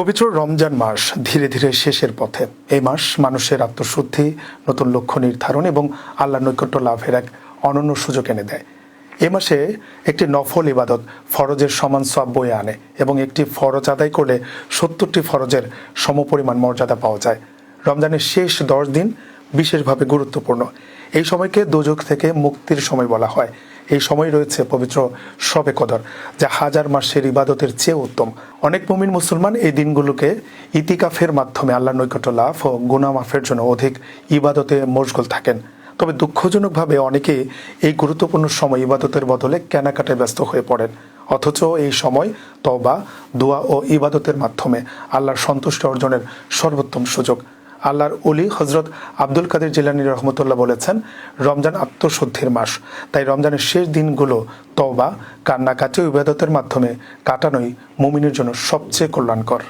পবিত্র রমজান মাস ধীরে ধীরে শেষের পথে। এই মাস মানুষের আত্মশুদ্ধি, নতুন লক্ষ্য নির্ধারণ এবং আল্লাহর নৈকট্য লাভের এক অনন্য সুযোগ এনে দেয়। এ মাসে একটি নফল ইবাদত ফরজের সমান সওয়াব বয়ে আনে এবং একটি ফরজ আদায় করলে ৭০টি ফরজের সমপরিমাণ মর্যাদা পাওয়া যায়। রমজানের শেষ ১০ দিন বিশেষভাবে গুরুত্বপূর্ণ। এই সময়কে দোজখ থেকে মুক্তির সময় বলা হয়। এই সময় রয়েছে পবিত্র শবে কদর, যা হাজার মাসের ইবাদতের চেয়ে উত্তম। অনেক মুমিন মুসলমান এই দিনগুলোকে ইতিকাফের মাধ্যমে আল্লাহর নৈকট্য লাভ ও গুনাহ মাফের জন্য অধিক ইবাদতে মশগুল থাকেন। তবে দুঃখজনকভাবে অনেকেই এই গুরুত্বপূর্ণ সময় ইবাদতের বদলে কেনাকাটায় ব্যস্ত হয়ে পড়েন। অথচ এই সময় তওবা, দোয়া ও ইবাদতের মাধ্যমে আল্লাহর সন্তুষ্টি অর্জনের সর্বোত্তম সুযোগ। আল্লাহর ওলি হযরত আব্দুল কাদের জিলানী রহমতুল্লাহ বলেছেন, রমজান আত্মশুদ্ধির মাস। তাই রমজানের শেষ দিনগুলো তওবা, কান্নাকাটি ও ইবাদতের মাধ্যমে কাটানোই মুমিনের জন্য সবচেয়ে কল্যাণকর।